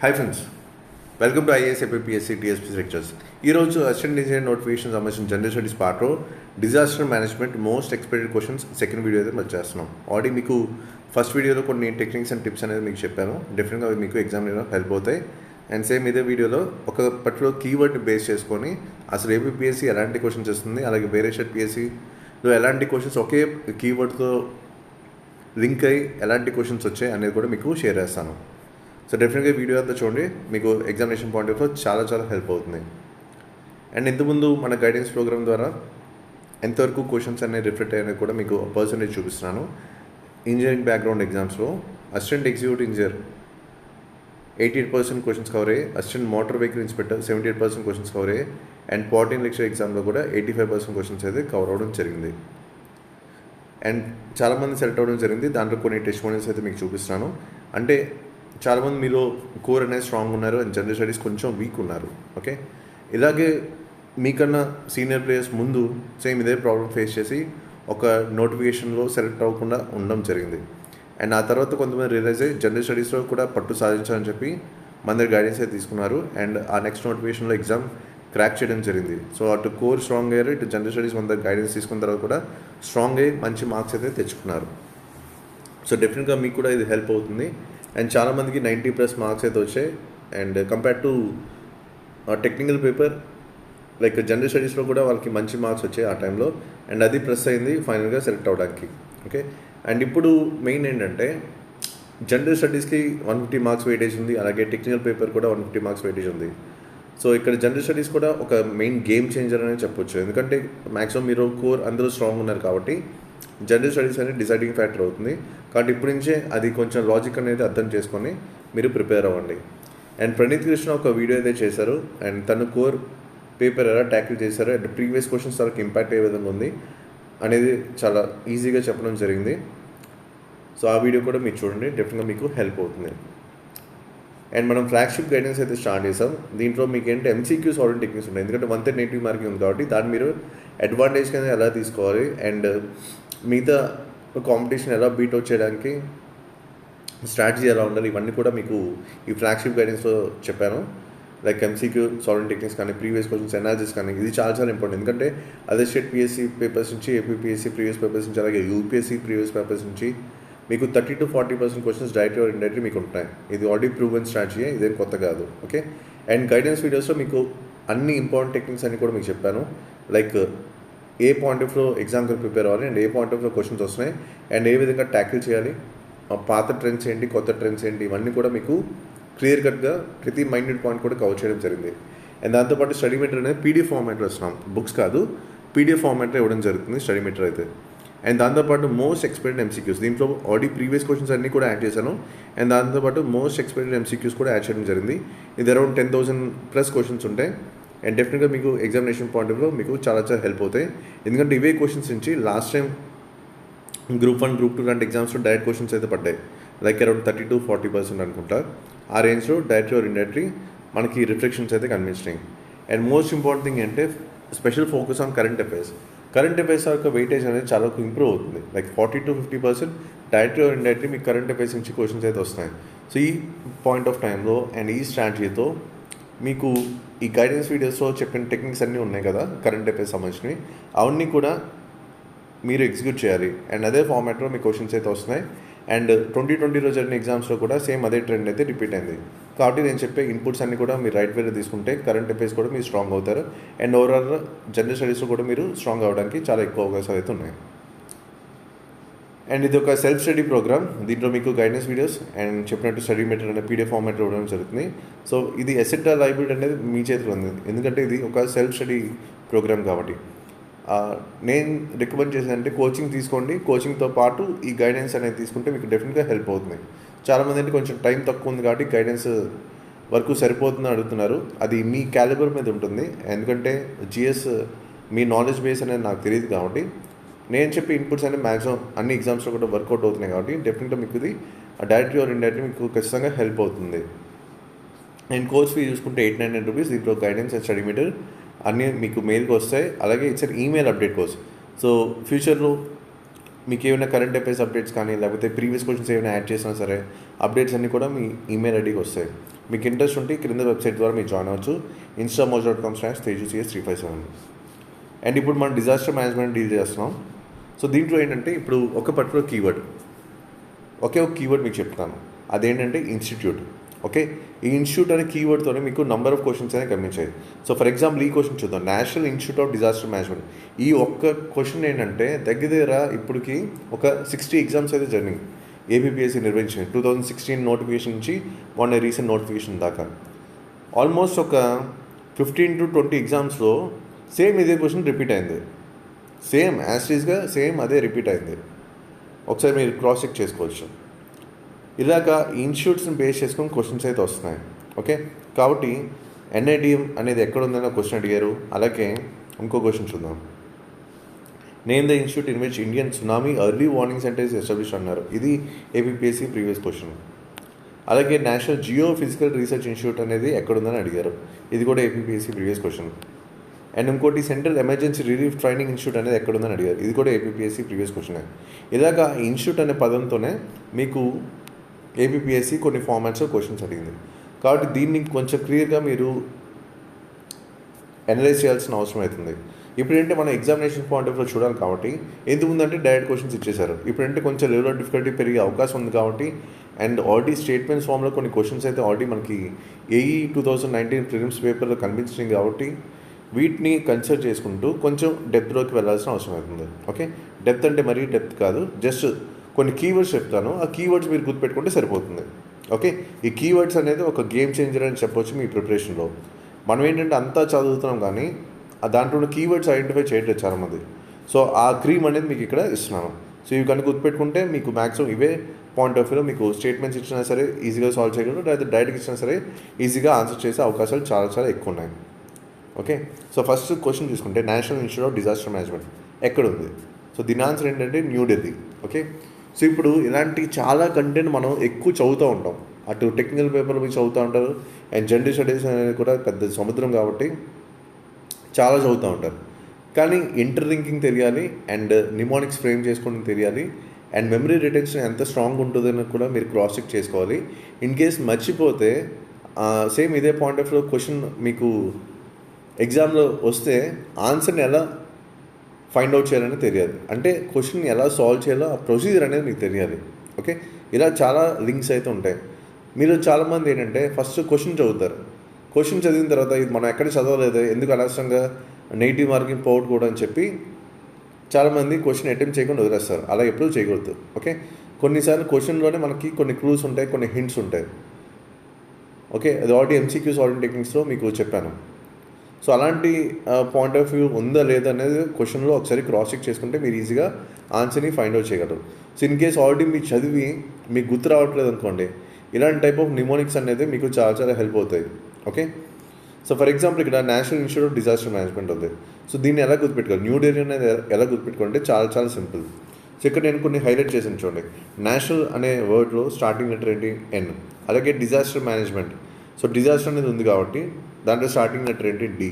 Hi friends, welcome to IAS APSC tsp lectures. ఈరోజు assistant design notification సంబంధించిన general studies పార్ట్లో disaster management most expected questions second video అయితే మనం చేస్తున్నాం. Already మీకు ఫస్ట్ వీడియోలో కొన్ని టెక్నిక్స్ అండ్ టిప్స్ అనేది మీకు చెప్పాను. డెఫినెట్గా అవి మీకు ఎగ్జామ్లో హెల్ప్ అవుతాయి. అండ్ సేమ్ ఇదే వీడియోలో ఒక పర్టికులర్ కీవర్డ్ని బేస్ చేసుకొని అసలు ఏపీఎస్సీ ఎలాంటి క్వశ్చన్స్ వస్తుంది, అలాగే వేరే షెట్ పిఎస్సీలో ఎలాంటి క్వశ్చన్స్ ఒకే కీవర్డ్తో లింక్ అయ్యి ఎలాంటి క్వశ్చన్స్ వచ్చాయి అనేది కూడా మీకు షేర్ చేస్తాను. సో డెఫినెట్గా వీడియో అంతా చూడండి, మీకు ఎగ్జామినేషన్ పాయింట్ ఆఫ్ చాలా హెల్ప్ అవుతుంది. అండ్ ఇంతకుముందు మన గైడెన్స్ ప్రోగ్రామ్ ద్వారా ఎంతవరకు క్వశ్చన్స్ అనేవి రిఫ్లెక్ట్ అయ్యాయని కూడా మీకు పర్సంటేజ్ చూపిస్తున్నాను. ఇంజనీరింగ్ బ్యాక్గ్రౌండ్ ఎగ్జామ్స్లో assistant executive engineer 88% questions cover అయ్యాయి, assistant motor vehicle inspector 78% questions cover అయ్యాయి, అండ్ పాలిటెక్నిక్ లెక్చర్ ఎగ్జామ్లో కూడా 85% క్వశ్చన్స్ అయితే కవర్ అవ్వడం జరిగింది. అండ్ చాలామంది సెలెక్ట్ అవ్వడం జరిగింది. దాంట్లో కొన్ని టెస్టిమోనియల్స్ అయితే మీకు చూపిస్తున్నాను. అంటే చాలామంది మీలో కోర్ అనేది స్ట్రాంగ్ ఉన్నారు అండ్ జనరల్ స్టడీస్ కొంచెం వీక్ ఉన్నారు. ఓకే, ఇలాగే మీకన్నా సీనియర్ ప్లేయర్స్ ముందు సేమ్ ఇదే ప్రాబ్లం ఫేస్ చేసి ఒక నోటిఫికేషన్లో సెలెక్ట్ అవ్వకుండా ఉండడం జరిగింది. అండ్ ఆ తర్వాత కొంతమంది రియలైజ్ అయ్యి జనరల్ స్టడీస్లో కూడా పట్టు సాధించాలని చెప్పి మన దగ్గర గైడెన్స్ అయితే తీసుకున్నారు. అండ్ ఆ నెక్స్ట్ నోటిఫికేషన్లో ఎగ్జామ్ క్రాక్ చేయడం జరిగింది. సో అటు కోర్ స్ట్రాంగ్ అయ్యారు, ఇటు జనరల్ స్టడీస్ మన దగ్గర గైడెన్స్ తీసుకున్న తర్వాత కూడా స్ట్రాంగ్ అయ్యి మంచి మార్క్స్ అయితే తెచ్చుకున్నారు. సో డెఫినెట్గా మీకు కూడా ఇది హెల్ప్ అవుతుంది. అండ్ చాలామందికి 90+ మార్క్స్ అయితే వచ్చాయి. And compare to technical paper like general స్టడీస్లో కూడా వాళ్ళకి మంచి మార్క్స్ వచ్చాయి ఆ టైంలో. అండ్ అది ప్లస్ అయింది ఫైనల్గా సెలెక్ట్ అవ్వడానికి. ఓకే, అండ్ ఇప్పుడు మెయిన్ ఏంటంటే జనరల్ స్టడీస్కి 150 మార్క్స్ వెయిటేజ్ ఉంది, అలాగే టెక్నికల్ పేపర్ కూడా 150 మార్క్స్ వెయిటేజ్ ఉంది. సో ఇక్కడ జనరల్ స్టడీస్ కూడా ఒక మెయిన్ గేమ్ చేంజర్ అని చెప్పొచ్చు. ఎందుకంటే మ్యాక్సిమం మీరు కోర్ అందరూ స్ట్రాంగ్ ఉన్నారు కాబట్టి జనరల్ స్టడీస్ అనేది డిసైడింగ్ ఫ్యాక్టర్ అవుతుంది. కాబట్టి ఇప్పటి నుంచే అది కొంచెం లాజిక్ అనేది అర్థం చేసుకొని మీరు ప్రిపేర్ అవ్వండి. అండ్ ప్రణీత్ కృష్ణ ఒక వీడియో అయితే చేశారు. అండ్ తను కోర్ పేపర్ ఎలా ట్యాకిల్ చేశారో అండ్ ప్రీవియస్ క్వశ్చన్స్ తనకు ఇంపాక్ట్ ఏ విధంగా ఉంది అనేది చాలా ఈజీగా చెప్పడం జరిగింది. సో ఆ వీడియో కూడా మీరు చూడండి, డెఫినెట్గా మీకు హెల్ప్ అవుతుంది. అండ్ మనం ఫ్లాగ్షిప్ గైడెన్స్ అయితే స్టార్ట్ చేసాం. దీంట్లో మీకు ఏంటంటే MCQ సాల్వింగ్ టెక్నిక్స్ ఉంటాయి. ఎందుకంటే 180 మార్కింగ్ ఉంది కాబట్టి దాన్ని మీరు అడ్వాంటేజ్ కింద ఎలా తీసుకోవాలి అండ్ మిగతా కాంపిటీషన్ ఎలా బీట్ అవుట్ చేయడానికి స్ట్రాటజీ ఎలా ఉండాలి, ఇవన్నీ కూడా మీకు ఈ ఫ్లాగ్షిప్ గైడెన్స్లో చెప్పాను. లైక్ MCQ సాల్వింగ్ టెక్నిక్స్ కానీ, ప్రీవియస్ క్వశ్చన్స్ అనాలిసిస్ కానీ, ఇది చాలా ఇంపార్టెంట్. ఎందుకంటే అదే స్టేట్ పిఎస్సీ పేపర్స్ నుంచి, ఏపీఎస్సీ ప్రీవియస్ పేపర్స్ నుంచి, అలాగే యూపీఎస్సీ ప్రీవియస్ పేపర్స్ నుంచి మీకు 30 to 40% questions direct or indirect మీకు ఉంటాయి. ఇది ఆల్రెడీ ప్రూవెన్ స్ట్రాటజీ, ఇదేం కొత్త కాదు. ఓకే, అండ్ గైడెన్స్ వీడియోస్లో మీకు అన్ని ఇంపార్టెంట్ టెక్నిక్స్ అన్ని కూడా మీకు చెప్పాను. లైక్ ఏ పాయింట్ ఆఫ్ లో ఎగ్జామ్కి ప్రిపేర్ అవ్వాలి అండ్ ఏ పాయింట్ ఆఫ్ లో క్వశ్చన్స్ వస్తున్నాయి అండ్ ఏ విధంగా ట్యాకిల్ చేయాలి, పాత ట్రెండ్స్ ఏంటి, కొత్త ట్రెండ్స్ ఏంటి, ఇవన్నీ కూడా మీకు క్లియర్ కట్గా ప్రతి మైన్యూట్ పాయింట్ కూడా కవర్ చేయడం జరిగింది. అండ్ దాంతోపాటు స్టడీ మెటీరియల్ అనేది PDF ఫార్మాట్లో వస్తున్నాం, బుక్స్ కాదు, PDF ఫార్మాట్లో ఇవ్వడం జరుగుతుంది స్టడీ మెటీరియల్ అయితే. అండ్ దాంతోపాటు మోస్ట్ ఎక్స్పెక్టెడ్ MCQs, దీంట్లో ఆల్రెడీ ప్రీవియస్ క్వశ్చన్స్ అన్నీ కూడా యాడ్ చేశాను. అండ్ దాంతోపాటు మోస్ట్ ఎక్స్పెక్టెడ్ MCQs కూడా యాడ్ చేయడం జరిగింది. ఇది అరౌండ్ 10,000+ క్వశ్చన్స్ ఉంటాయి. అండ్ డెఫినెట్గా మీకు ఎగ్జామినేషన్ పాయింట్ ఆఫ్ వ్యూలో మీకు చాలా హెల్ప్ అవుతాయి. ఎందుకంటే ఇవే క్వశ్చన్స్ నుంచి లాస్ట్ టైం గ్రూప్ 1, గ్రూప్ 2 లాంటి ఎగ్జామ్స్లో డైరెక్ట్ క్వశ్చన్స్ అయితే పడ్డాయి. లైక్ అరౌండ్ 30 to 40% అనుకుంటా. ఆ రేంజ్లో డైరెక్ట్ ఆర్ ఇండైరెక్ట్లీ మనకి రిఫ్లెక్షన్స్ అయితే కనిపించినాయి. అండ్ మోస్ట్ ఇంపార్టెంట్ థింగ్ అంటే special focus on current affairs. Current affairs యొక్క వెయిటేజ్ అనేది చాలా ఇంప్రూవ్ అవుతుంది. Like 40 to 50% direct or indirectly మీకు కరెంట్ అఫైర్స్ నుంచి క్వశ్చన్స్ అయితే వస్తున్నాయి. సో ఈ పాయింట్ ఆఫ్ టైంలో అండ్ ఈ స్ట్రాటజీతో మీకు ఈ గైడెన్స్ వీడియోస్లో చెప్పిన టెక్నిక్స్ అన్నీ ఉన్నాయి కదా కరెంట్ అఫైర్స్ సంబంధించినవి, అవన్నీ కూడా మీరు ఎగ్జిక్యూట్ చేయాలి. అండ్ అదే ఫార్మాట్లో మీ క్వశ్చన్స్ అయితే వస్తున్నాయి. అండ్ 2020లో జరిగిన ఎగ్జామ్స్లో కూడా సేమ్ అదే ట్రెండ్ అయితే రిపీట్ అయింది. కాబట్టి నేను చెప్పే ఇన్పుట్స్ అన్నీ కూడా మీరు రైట్ వేలో తీసుకుంటే కరెంట్ అఫైర్స్ కూడా మీరు స్ట్రాంగ్ అవుతారు. అండ్ ఓవరాల్ జనరల్ స్టడీస్లో కూడా మీరు స్ట్రాంగ్ అవ్వడానికి చాలా ఎక్కువ అవకాశాలు అయితే ఉన్నాయి. అండ్ ఇది ఒక సెల్ఫ్ స్టడీ ప్రోగ్రామ్. దీంట్లో మీకు గైడెన్స్ వీడియోస్ అండ్ చెప్పినట్టు స్టడీ మెటీరియల్ అనేది PDF ఫార్మాట్లో ఇవ్వడం జరుగుతుంది. సో ఇది అసెట్ లయబిలిటీ అనేది మీ చేతిలో ఉంది, ఎందుకంటే ఇది ఒక సెల్ఫ్ స్టడీ ప్రోగ్రామ్ కాబట్టి. నేను రికమెండ్ చేసేదంటే కోచింగ్ తీసుకోండి. కోచింగ్తో పాటు ఈ గైడెన్స్ అనేది తీసుకుంటే మీకు డెఫినెట్గా హెల్ప్ అవుతుంది. చాలామంది అంటే కొంచెం టైం తక్కువ ఉంది కాబట్టి గైడెన్స్ వరకు సరిపోతుందని అడుగుతున్నారు. అది మీ క్యాలిబర్ మీద ఉంటుంది. ఎందుకంటే GS మీ నాలెడ్జ్ బేస్ అనేది నాకు తెలియదు కాబట్టి నేను చెప్పే ఇన్పుట్స్ అనేది మ్యాక్సిమం అన్ని ఎగ్జామ్స్లో కూడా వర్కౌట్ అవుతున్నాయి. కాబట్టి డెఫినెట్గా మీకు ఇది డైరెక్ట్ ఆర్ ఇండైరెక్ట్లీ మీకు ఖచ్చితంగా హెల్ప్ అవుతుంది. అండ్ కోర్స్ ఫీ చూసుకుంటే 899 రూపీస్. దీంట్లో గైడెన్స్ అండ్ స్టడీ మెటీరియల్ అన్నీ మీకు మెయిల్కి వస్తాయి. అలాగే it's email update course. So ఫ్యూచర్లో మీకు ఏమైనా కరెంట్ అఫైర్స్ అప్డేట్స్ కానీ లేకపోతే ప్రీవియస్ క్వశ్చన్స్ ఏమైనా యాడ్ చేసినా సరే అప్డేట్స్ అన్నీ కూడా మీ ఈమెయిల్ ఐడికి వస్తాయి. మీకు ఇంట్రెస్ట్ ఉంటే క్రింద వెబ్సైట్ ద్వారా మీరు జాయిన్ అవ్వచ్చు, instamojo.com/tejucs357. అండ్ ఇప్పుడు మనం డిజాస్టర్ మేనేజ్మెంట్ డీల్ చేస్తున్నాం. సో దీంట్లో ఏంటంటే ఇప్పుడు ఒక పర్టికులర్ కీవర్డ్, ఒక కీవర్డ్ మీకు చెప్తాను, అదేంటంటే ఇన్స్టిట్యూట్. ఓకే, ఈ ఇన్స్టిట్యూట్ అనే కీవర్డ్తోనే మీకు నంబర్ ఆఫ్ క్వశ్చన్స్ అనేవి కనిపించాయి. సో ఫర్ ఎగ్జాంపుల్ ఈ క్వశ్చన్ చూద్దాం, national Institute of Disaster management. ఈ ఒక్క క్వశ్చన్ ఏంటంటే దగ్గర ఇప్పటికి ఒక 60 ఎగ్జామ్స్ అయితే జరిగినాయి ఏపీపీఎస్సీ నిర్వహించింది 2016 నోటిఫికేషన్ నుంచి మొన్న రీసెంట్ నోటిఫికేషన్ దాకా. ఆల్మోస్ట్ ఒక 15 to 20 ఎగ్జామ్స్లో సేమ్ ఇదే క్వశ్చన్ రిపీట్ అయింది, సేమ్ యాస్టీస్గా సేమ్ అదే రిపీట్ అయింది. ఒకసారి మీరు క్రాస్ చెక్ చేసుకోవచ్చు. ఇలాగా ఇన్స్టిట్యూట్స్ని బేస్ చేసుకొని క్వశ్చన్స్ అయితే వస్తున్నాయి. ఓకే, కాబట్టి NIDM అనేది ఎక్కడ ఉందన్న క్వశ్చన్ అడిగారు. అలాగే ఇంకో క్వశ్చన్ చూద్దాం, name the institute in which Indian tsunami early warning centre is establish అన్నారు. ఇది ఏపీపీఎస్సీ ప్రీవియస్ క్వశ్చన్. అలాగే national Jio physical research institute అనేది ఎక్కడుందని అడిగారు. ఇది కూడా ఏపీపీఎస్సీ ప్రీవియస్ క్వశ్చన్. అండ్ ఇంకోటి central emergency relief training institute అనేది ఎక్కడుందని అడిగారు. ఇది కూడా ఏపీపీఎస్సీ ప్రీవియస్ క్వశ్చన్. ఇలాగా ఇన్స్టిట్యూట్ అనే పదంతోనే మీకు ఏపీపీఎస్సీ కొన్ని ఫార్మాట్స్లో క్వశ్చన్స్ అడిగింది. కాబట్టి దీన్ని కొంచెం క్లియర్గా మీరు అనలైజ్ చేయాల్సిన అవసరం అవుతుంది. ఇప్పుడంటే మన ఎగ్జామినేషన్ పాయింట్ ఆఫ్ వ్యూ చూడాలి కాబట్టి ఎందుకుందంటే డైరెక్ట్ క్వశ్చన్స్ ఇచ్చేశారు. ఇప్పుడంటే కొంచెం లెవెల్ ఆఫ్ డిఫికల్టీ పెరిగే అవకాశం ఉంది కాబట్టి, అండ్ ఆల్రెడీ స్టేట్మెంట్స్ ఫామ్లో కొన్ని క్వశ్చన్స్ అయితే ఆల్రెడీ మనకి AE 2019 ప్రిలిమ్స్ పేపర్లో కనిపించినాయి కాబట్టి వీటిని కన్సిడర్ చేసుకుంటూ కొంచెం డెప్త్లోకి వెళ్ళాల్సిన అవసరం అవుతుంది. ఓకే, డెప్త్ అంటే మరీ డెప్త్ కాదు, జస్ట్ కొన్ని కీవర్డ్స్ చెప్తాను, ఆ కీవర్డ్స్ మీరు గుర్తుపెట్టుకుంటే సరిపోతుంది. ఓకే, ఈ కీవర్డ్స్ అనేది ఒక గేమ్ చేంజర్ అని చెప్పొచ్చు మీ ప్రిపరేషన్లో. మనం ఏంటంటే అంతా చదువుతున్నాం కానీ దాంట్లో ఉన్న కీవర్డ్స్ ఐడెంటిఫై చేయట్లేదు చాలామంది. సో ఆ క్రీమ్ అనేది మీకు ఇక్కడ ఇస్తున్నాను. సో ఇవి కనుక గుర్తుపెట్టుకుంటే మీకు మ్యాక్సిమం ఇవే పాయింట్ ఆఫ్ వ్యూలో మీకు స్టేట్మెంట్స్ ఇచ్చినా సరే ఈజీగా సాల్వ్ చేయగలరు, లేదా డైరెక్ట్గా ఇచ్చినా సరే ఈజీగా ఆన్సర్ చేసే అవకాశాలు చాలా చాలా ఎక్కువ ఉన్నాయి. ఓకే, సో ఫస్ట్ క్వశ్చన్ చూసుకుంటే national Institute of Disaster management ఎక్కడ ఉంది? సో దీని ఆన్సర్ ఏంటంటే న్యూఢిల్లీ. ఓకే, సో ఇప్పుడు ఇలాంటి చాలా కంటెంట్ మనం ఎక్కువ చదువుతూ ఉంటాం, అటు టెక్నికల్ పేపర్లు మీరు చదువుతూ ఉంటారు, అండ్ జనరల్ స్టడీస్ అనేది కూడా పెద్ద సముద్రం కాబట్టి చాలా చదువుతూ ఉంటారు. కానీ ఇంటర్ థింకింగ్ తెలియాలి, అండ్ నిమోనిక్స్ ఫ్రేమ్ చేసుకోవడం తెలియాలి, అండ్ మెమరీ రిటెన్షన్ ఎంత స్ట్రాంగ్ ఉంటుందని కూడా మీరు క్రాస్ చెక్ చేసుకోవాలి. ఇన్ కేస్ మర్చిపోతే సేమ్ ఇదే పాయింట్ ఆఫ్ వ్యూ క్వశ్చన్ మీకు ఎగ్జామ్లో వస్తే ఆన్సర్ని ఎలా ఫైండ్ అవుట్ చేయాలని తెలియాలి, అంటే క్వశ్చన్ ఎలా సాల్వ్ చేయాలో ఆ ప్రొసీజర్ అనేది మీకు తెలియాలి. ఓకే, ఇలా చాలా లింక్స్ అయితే ఉంటాయి. మీరు చాలామంది ఏంటంటే ఫస్ట్ క్వశ్చన్ చదువుతారు, క్వశ్చన్ చదివిన తర్వాత ఇది మనం ఎక్కడ చదవలేదు ఎందుకు అనవసరంగా నెగిటివ్ మార్కింగ్ పోగొట్టుకోవడం అని చెప్పి చాలామంది క్వశ్చన్ అటెంప్ట్ చేయకుండా వదిలేస్తారు. అలా ఎప్పుడూ చేయకూడదు. ఓకే, కొన్నిసార్లు క్వశ్చన్లోనే మనకి కొన్ని క్లూస్ ఉంటాయి, కొన్ని హింట్స్ ఉంటాయి. ఓకే, అది ఆల్రెడీ MCQ సాల్వింగ్ టెక్నిక్స్లో మీకు చెప్పాను. సో అలాంటి పాయింట్ ఆఫ్ వ్యూ ఉందా లేదా అనేది క్వశ్చన్లో ఒకసారి క్రాస్ చెక్ చేసుకుంటే మీరు ఈజీగా ఆన్సర్ని ఫైండ్ అవుట్ చేయగలరు. సో ఇన్ కేస్ ఆల్రెడీ మీరు చదివి మీకు గుర్తు రావట్లేదు అనుకోండి, ఇలాంటి టైప్ ఆఫ్ నిమోనిక్స్ అనేది మీకు చాలా చాలా హెల్ప్ అవుతాయి. ఓకే, సో ఫర్ ఎగ్జాంపుల్ ఇక్కడ national Institute of Disaster management ఉంది. సో దీన్ని ఎలా గుర్తుపెట్టుకోవాలి, న్యూఢిల్లీ అనేది ఎలా గుర్తుపెట్టుకోవాలంటే చాలా చాలా సింపుల్. సో ఇక్కడ నేను కొన్ని హైలైట్ చేసాను చూడండి. నేషనల్ అనే వర్డ్లో స్టార్టింగ్ లెటర్ ఏంటి? N. అలాగే డిజాస్టర్ మేనేజ్మెంట్, సో డిజాస్టర్ అనేది ఉంది కాబట్టి దాంట్లో స్టార్టింగ్ లెటర్ ఏంటి? D.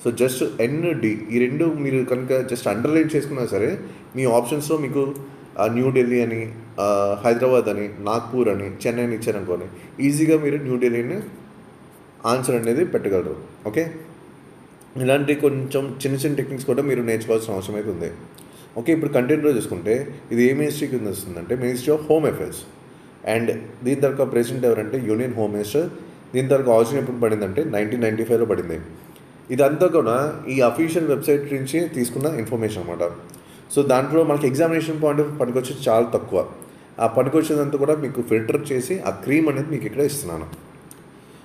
సో జస్ట్ ND ఈ రెండు మీరు కనుక జస్ట్ అండర్లైన్ చేసుకున్నా సరే మీ ఆప్షన్స్లో మీకు న్యూఢిల్లీ అని, హైదరాబాద్ అని, నాగ్పూర్ అని, చెన్నై అని ఇచ్చారనుకోండి ఈజీగా మీరు న్యూఢిల్లీని ఆన్సర్ అనేది పెట్టగలరు. ఓకే, ఇలాంటి కొంచెం చిన్న చిన్న టెక్నిక్స్ కూడా మీరు నేర్చుకోవాల్సిన అవసరం అయితే ఉంది. ఓకే, ఇప్పుడు కంటెంట్లో చూసుకుంటే ఇది ఏ మినిస్ట్రీ కింద వస్తుందంటే ministry of home affairs. And దీని తర్వాత ప్రెసిడెంట్ ఎవరంటే యూనియన్ హోమ్ మినిస్టర్. దీని తర్వాత ఆర్జిన్ ఎప్పుడు పడిందంటే 1995లో పడింది. ఇదంతా కూడా ఈ అఫీషియల్ వెబ్సైట్ నుంచి తీసుకున్న ఇన్ఫర్మేషన్ అనమాట. సో దాంట్లో మనకి ఎగ్జామినేషన్ పాయింట్ ఆఫ్ పనికొచ్చేది చాలా తక్కువ. ఆ పనికొచ్చేదంతా కూడా మీకు ఫిల్టర్ చేసి ఆ క్రీమ్ అనేది మీకు ఇక్కడ ఇస్తున్నాను.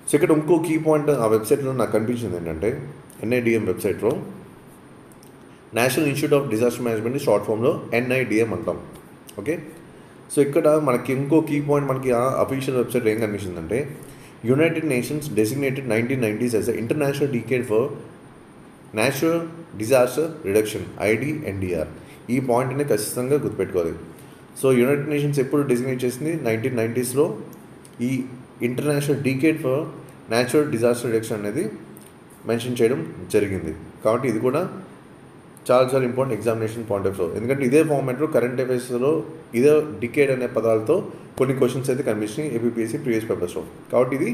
సో ఇక్కడ ఇంకో కీ పాయింట్ ఆ వెబ్సైట్లో నాకు కనిపించింది ఏంటంటే NIDM వెబ్సైట్లో national Institute of Disaster management short ఫామ్లో NIDM అంటాం. ఓకే, సో ఇక్కడ మనకి ఇంకో కీ పాయింట్ మనకి ఆ అఫీషియల్ వెబ్సైట్లో ఏం కనిపించిందంటే United Nations designated 1990s as an international decade for natural disaster reduction IDNDR. ఈ పాయింట్ని ఖచ్చితంగా గుర్తుపెట్టుకోవాలి. సో యునైటెడ్ నేషన్స్ ఎప్పుడు డెసిగ్నేట్ చేసింది? 1990sలో ఈ international decade for natural disaster reduction అనేది మెన్షన్ చేయడం జరిగింది. కాబట్టి ఇది కూడా చాలా చాలా important examination point of view. ఎందుకంటే ఇదే ఫార్మాట్లో కరెంట్ అఫైర్స్లో ఇదే డికేడ్ అనే పదాలతో కొన్ని క్వశ్చన్స్ అయితే కనిపించినాయి ఏపీపీఎస్సీ ప్రీవియస్ పేపర్స్లో. కాబట్టి ఇది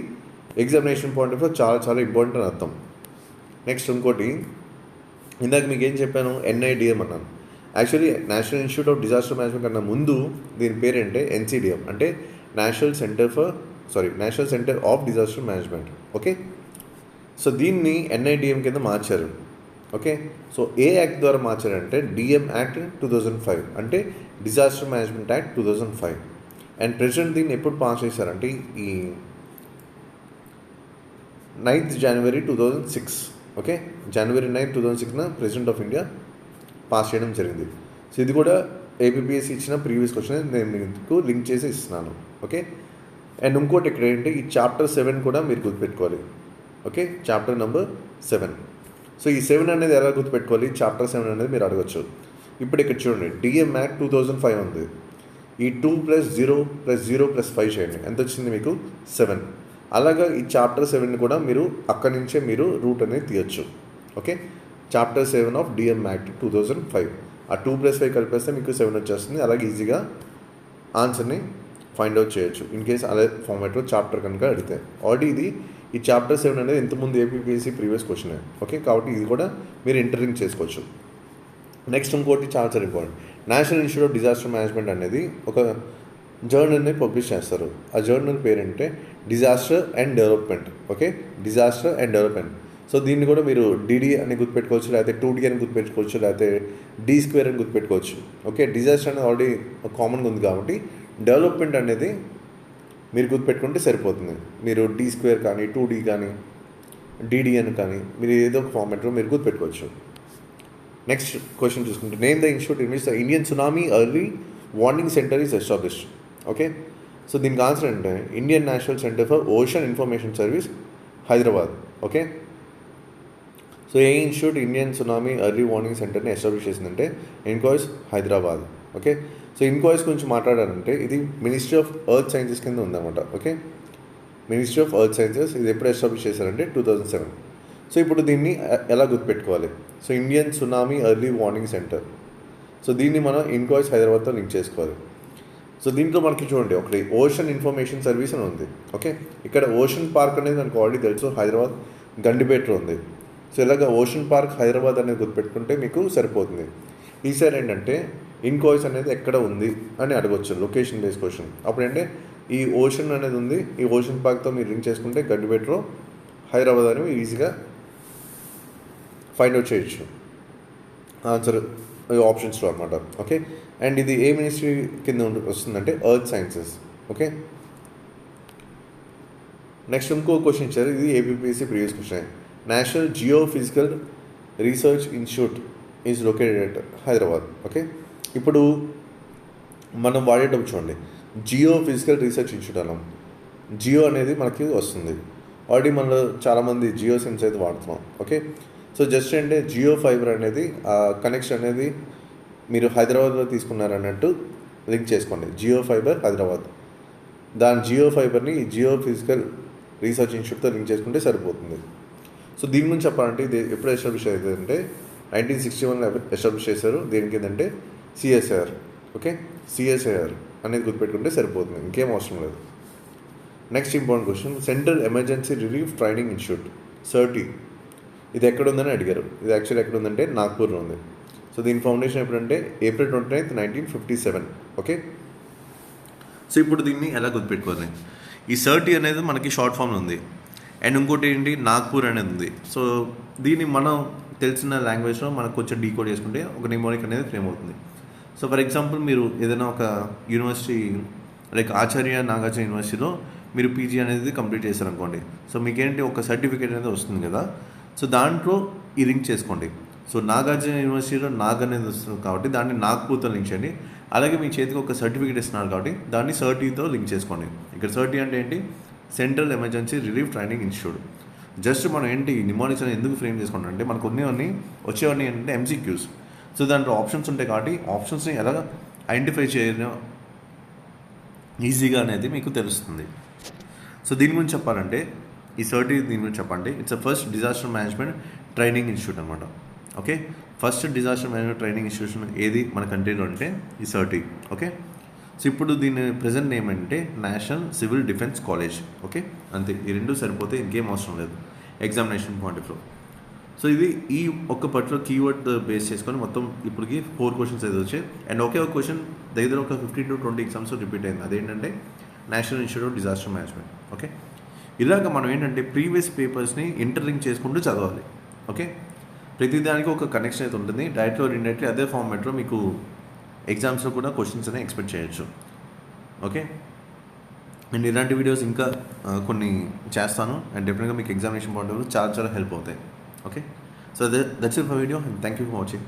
ఎగ్జామినేషన్ పాయింట్ ఆఫ్ వ్యూ చాలా చాలా ఇంపార్టెంట్ అని అర్థం. నెక్స్ట్ ఇంకోటి, ఇందాక మీకు ఏం చెప్పాను, ఎన్ఐడిఎం అన్నాను. Actually national Institute of Disaster management కన్నా ముందు దీని పేరేంటే ఎన్సిడిఎం, అంటే national centre of Disaster management. Okay, so దీన్ని ఎన్ఐడిఎం కింద మార్చారు. ఓకే, సో ఏ యాక్ట్ ద్వారా మార్చారంటే డిఎం యాక్ట్ 2005, అంటే disaster management act 2005. And president దీన్ని ఎప్పుడు పాస్ చేశారంటే ఈ 9th January 2006. Okay, January 9, 2006 president of India pass చేయడం జరిగింది. సో ఇది కూడా ఏపీపీఎస్సీ ఇచ్చిన ప్రీవియస్ క్వశ్చన్ నేను మీకు లింక్ చేసి ఇస్తున్నాను. ఓకే, అండ్ ఇంకోటి ఇక్కడ ఏంటి, ఈ చాప్టర్ 7 కూడా మీరు గుర్తుపెట్టుకోవాలి. Okay, chapter number 7. సో ఈ 7 అనేది ఎలా గుర్తుపెట్టుకోవాలి, చాప్టర్ 7 అనేది మీరు అడగచ్చు. ఇప్పుడు ఇక్కడ చూడండి, డిఎం యాక్ట్ 2005 ఉంది. ఈ 2 + 0 + 0 + 5 చేయండి, ఎంత వచ్చింది మీకు 7. అలాగా ఈ చాప్టర్ 7 కూడా మీరు అక్కడి నుంచే మీరు రూట్ అనేది తీయచ్చు. Okay, chapter 7 of DM act 2005, ఆ 2 + 5 కలిపేస్తే మీకు 7 వచ్చేస్తుంది. అలాగే ఈజీగా ఆన్సర్ని ఫైండ్ అవుట్ చేయొచ్చు ఇన్ కేస్ అదే ఫార్మాట్లో చాప్టర్ కనుక అడిగితే. ఆల్రెడీ ఇది ఈ చాప్టర్ 7 అనేది ఇంతకుముందు ఏపీపీఎస్సీ ప్రీవియస్ క్వశ్చన్. ఓకే, కాబట్టి ఇది కూడా మీరు ఇంటర్లింక్ చేసుకోవచ్చు. నెక్స్ట్ ఇంకోటి చాలా చాలా important, National Institute of Disaster Management అనేది ఒక జర్నల్ని పబ్లిష్ చేస్తారు. ఆ జర్నల్ పేరంటే disaster and development. Okay, disaster and development. So దీన్ని కూడా మీరు డిడి అని గుర్తుపెట్టుకోవచ్చు, లేకపోతే 2D అని గుర్తుపెట్టుకోవచ్చు, లేకపోతే D² అని గుర్తుపెట్టుకోవచ్చు. ఓకే, డిజాస్టర్ అనేది ఆల్రెడీ కామన్గా ఉంది కాబట్టి డెవలప్మెంట్ అనేది మీరు గుర్తుపెట్టుకుంటే సరిపోతుంది. మీరు D² కానీ 2D కానీ DD అని కానీ మీరు ఏదో ఒక ఫార్మాట్లో మీరు గుర్తుపెట్టుకోవచ్చు. నెక్స్ట్ క్వశ్చన్ చూసుకుంటే, name the institute in which the Indian tsunami early warning centre is established. Okay, so దీనికి ఆన్సర్ అంటే Indian national centre for ocean information service, Hyderabad. Okay, so A institute Indian tsunami early warning సెంటర్ని establish చేసిందంటే INCOIS, Hyderabad. Okay, so INCOIS గురించి మాట్లాడాలంటే ఇది ministry of earth sciences కింద ఉందన్నమాట. Okay, ministry of earth sciences ఇది ఎప్పుడు ఎస్టాబ్లిష్ చేశారంటే 2007. సో ఇప్పుడు దీన్ని ఎలా గుర్తుపెట్టుకోవాలి, so Indian tsunami early warning centre, so దీన్ని మనం ఇన్కాయిస్ హైదరాబాద్తో లింక్ చేసుకోవాలి. సో దీంట్లో మనకి చూడండి ఒకటి ఓషన్ ఇన్ఫర్మేషన్ సర్వీస్ అని ఉంది. ఓకే, ఇక్కడ ఓషన్ పార్క్ అనేది మనకు ఆల్రెడీ తెలుసు, హైదరాబాద్ గండిపేటలో ఉంది. సో ఇలాగ ఓషన్ పార్క్ హైదరాబాద్ అనేది గుర్తుపెట్టుకుంటే మీకు సరిపోతుంది. ఈసారి ఏంటంటే ఇన్కాయిస్ అనేది ఎక్కడ ఉంది అని అడగవచ్చు, లొకేషన్ బేస్ క్వశ్చన్. అప్పుడంటే ఈ ఓషన్ అనేది ఉంది, ఈ ఓషన్ పార్క్తో మీరు లింక్ చేసుకుంటే గండిపేటలో హైదరాబాద్ అని మీరు ఈజీగా ఫైండ్ అవుట్ చేయొచ్చు ఆన్సర్ ఆప్షన్స్లో అనమాట. ఓకే, అండ్ ఇది ఏ మినిస్ట్రీ కింద వస్తుందంటే ఎర్త్ సైన్సెస్. ఓకే, నెక్స్ట్ ఇంకో క్వశ్చన్ ఇచ్చారు, ఇది APPSC previous question. National geophysical research institute is located at Hyderabad. Okay, ఇప్పుడు మనం వాడేటప్పుడు చూడండి, జియోఫిజికల్ రీసెర్చ్ ఇన్స్టిట్యూట్ అన్నాం. జియో అనేది మనకి వస్తుంది, ఆల్రెడీ మనలో చాలామంది జియో సిమ్స్ అయితే వాడుతున్నాం. ఓకే, సో జస్ట్ అంటే జియో ఫైబర్ అనేది ఆ కనెక్షన్ అనేది మీరు హైదరాబాద్లో తీసుకున్నారన్నట్టు లింక్ చేసుకోండి, జియో ఫైబర్ హైదరాబాద్. దాని జియో ఫైబర్ని జియో ఫిజికల్ రీసెర్చ్ ఇన్స్టిట్యూట్తో లింక్ చేసుకుంటే సరిపోతుంది. సో దీని గురించి చెప్పాలంటే ఇది ఎప్పుడు ఎస్టాబ్లిష్ అవుతుందంటే 1961 ఎస్టాబ్లిష్ చేశారు. దేనికి ఏంటంటే సిఎస్ఐఆర్. ఓకే, సిఎస్ఐఆర్ అనేది గుర్తుపెట్టుకుంటే సరిపోతుంది, ఇంకేం అవసరం లేదు. Next important question, central emergency relief training institute CERTI ఇది ఎక్కడ ఉందని అడిగారు. ఇది యాక్చువల్లీ ఎక్కడ ఉందంటే నాగ్పూర్లో ఉంది. సో దీని ఫౌండేషన్ ఎప్పుడంటే April 29, 1957. ఓకే, సో ఇప్పుడు దీన్ని ఎలా గుర్తుపెట్టుకోవాలి, ఈ CERTI అనేది మనకి షార్ట్ ఫామ్ ఉంది, అండ్ ఇంకోటి ఏంటి నాగ్పూర్ అనేది ఉంది. సో దీన్ని మనం తెలిసిన లాంగ్వేజ్లో మనకు కొంచెం డీకోడ్ చేసుకుంటే ఒక నిమోనిక్ అనేది ఫ్రేమ్ అవుతుంది. సో ఫర్ ఎగ్జాంపుల్ మీరు ఏదైనా ఒక యూనివర్సిటీ లైక్ ఆచార్య నాగార్జున యూనివర్సిటీలో మీరు పీజీ అనేది కంప్లీట్ చేశారనుకోండి, సో మీకేంటి ఒక సర్టిఫికేట్ అనేది వస్తుంది కదా, సో దాంట్లో ఈ లింక్ చేసుకోండి. సో నాగార్జున యూనివర్సిటీలో నాగ్ అనేది వస్తుంది కాబట్టి దాన్ని నాగ్పూర్తో లింక్ చేయండి. అలాగే మీ చేతికి ఒక సర్టిఫికేట్ ఇస్తున్నారు కాబట్టి దాన్ని CERTIతో లింక్ చేసుకోండి. ఇక్కడ CERTI అంటే ఏంటి, central emergency relief training institute. Just మనం ఏంటి నిమోనిక్స్ అని ఎందుకు ఫ్రేమ్ చేసుకుంటాం అంటే మనకు వచ్చేవన్నీ ఏంటంటే MCQs. సో దాంట్లో ఆప్షన్స్ ఉంటాయి కాబట్టి ఆప్షన్స్ని ఎలా ఐడెంటిఫై చేయడం ఈజీగా అనేది మీకు తెలుస్తుంది. సో దీని గురించి చెప్పాలంటే ఈ CERTI దీని గురించి చెప్పండి, it's first disaster management training institute అనమాట. Okay. First disaster management training institution ఏది మన కంట్రీలో అంటే ఈ సర్టీ. ఓకే. సో ఇప్పుడు దీని ప్రజెంట్ నేమ్ అంటే national civil defence college. Okay, అంతే. ఈ రెండు సరిపోతే ఇంకేం అవసరం లేదు examination point of view. So ఇది ఈ ఒక్క పర్టికులర్ కీవర్డ్ బేస్ చేసుకొని మొత్తం ఇప్పటికి 4 క్వశ్చన్స్ అయితే వచ్చాయి. అండ్ ఒకే ఒక క్వశ్చన్ దగ్గర ఒక 15 to 20 ఎగ్జామ్స్ రిపీట్ అయింది. అదేంటంటే national Institute of Disaster management. Okay, ఇలాగ మనం ఏంటంటే ప్రీవియస్ పేపర్స్ని ఇంటర్లింక్ చేసుకుంటూ చదవాలి. ఓకే, ప్రతిదానికి ఒక కనెక్షన్ అయితే ఉంటుంది. డైరెక్ట్లో ఇండైరెక్ట్లీ అదే ఫార్మాట్లో మీకు ఎగ్జామ్స్లో కూడా క్వశ్చన్స్ అనేవి ఎక్స్పెక్ట్ చేయొచ్చు. ఓకే, అండ్ ఇలాంటి వీడియోస్ ఇంకా కొన్ని చేస్తాను. అండ్ డెఫినెట్గా మీకు ఎగ్జామినేషన్ పాయింట్ చాలా చాలా హెల్ప్ అవుతాయి. Okay, so that's it for video, and thank you for watching.